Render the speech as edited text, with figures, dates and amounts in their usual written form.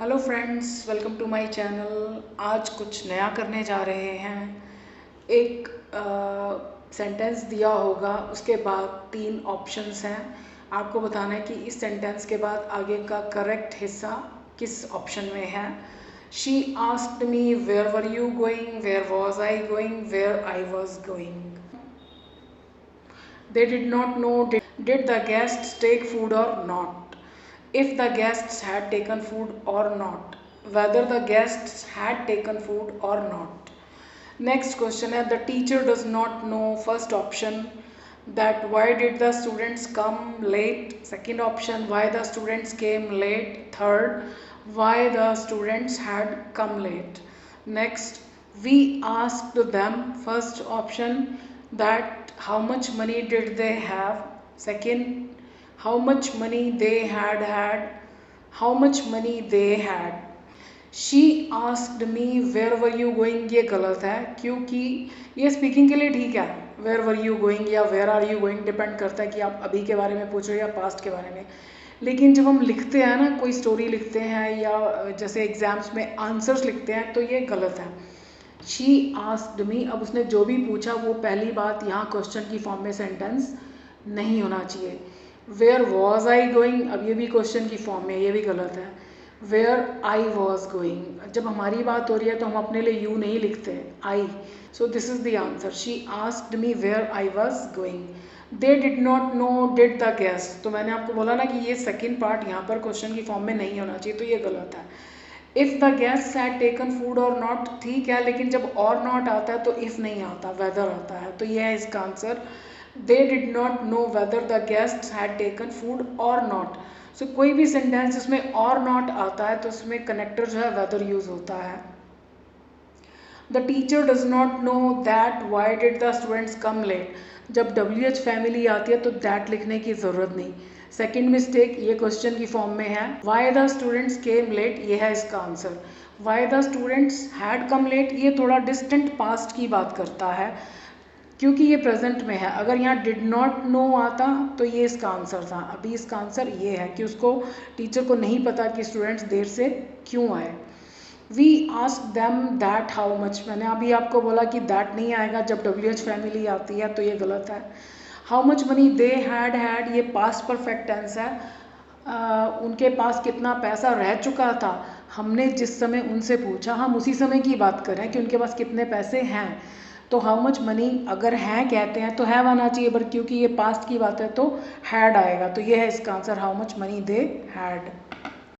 Hello friends, welcome to my channel. आज कुछ नया करने जा रहे हैं। एक सेंटेंस दिया होगा, उसके बाद 3 ऑप्शंस हैं। आपको बताना है कि इस सेंटेंस के बाद आगे का करेक्ट हिस्सा किस ऑप्शन में है। She asked me where were you going, where was I going, where I was going. They did not know did the guests take food or not. If the guests had taken food or not. Whether the guests had taken food or not. Next question है, the teacher does not know. First option, that why did the students come late. Second option, why the students came late. Third, why the students had come late. Next, we asked them. First option, that how much money did they have. Second, how much money they had. How much money they had. She asked me where were you going, ये गलत है क्योंकि ये speaking के लिए ठीक है। Where were you going या where are you going depend करता है कि आप अभी के बारे में पूछ रहे हो या पास्ट के बारे में। लेकिन जब हम लिखते हैं ना, कोई स्टोरी लिखते हैं या जैसे एग्जाम्स में आंसर्स लिखते हैं, तो ये गलत है। शी आस्क्ड मी, अब उसने जो भी पूछा वो पहली बात यहाँ क्वेश्चन की फॉर्म में सेंटेंस नहीं होना चाहिए। वेयर वॉज आई गोइंग, अब ये भी क्वेश्चन की फॉर्म में, ये भी गलत है। वेयर आई वॉज गोइंग, जब हमारी बात हो रही है तो हम अपने लिए यू नहीं लिखते, I. So this is the answer. She asked me where I was going. They did not know did the guest, तो मैंने आपको बोला ना कि ये सेकेंड पार्ट यहाँ पर क्वेश्चन की फॉर्म में नहीं होना चाहिए, तो ये गलत है। If the guest had taken food और नॉट, ठीक है, लेकिन जब और नॉट आता है तो इफ़ नहीं आता, वेदर आता है, तो ये है इसका answer. They did not know whether the guest had taken food और नॉट। सो कोई भी सेंटेंस जिसमें और नॉट आता है तो उसमें कनेक्टर जो है वेदर यूज होता है। The teacher does not know that why did the students come late, जब WH फैमिली आती है तो दैट लिखने की ज़रूरत नहीं। सेकेंड मिस्टेक, ये क्वेश्चन की फॉर्म में है। Why the students came late, ये है इसका answer. Why the students had come late, ये थोड़ा डिस्टेंट पास्ट की बात करता है क्योंकि ये प्रेजेंट में है। अगर यहाँ डिड नॉट नो आता तो ये इसका आंसर था। अभी इसका आंसर ये है कि उसको, टीचर को नहीं पता कि स्टूडेंट्स देर से क्यों आए। We ask them that how much, मैंने अभी आपको बोला कि दैट नहीं आएगा जब WH फैमिली आती है, तो ये गलत है। How much money they had, ये पास्ट परफेक्ट टेंस है। उनके पास कितना पैसा रह चुका था, हमने जिस समय उनसे पूछा, हम उसी समय की बात कर रहे हैं कि उनके पास कितने पैसे हैं। तो हाउ मच मनी अगर हैं कहते हैं तो हैव आना चाहिए, बट क्योंकि ये पास्ट की बात है तो हैड आएगा, तो ये है इसका answer, how much money they had.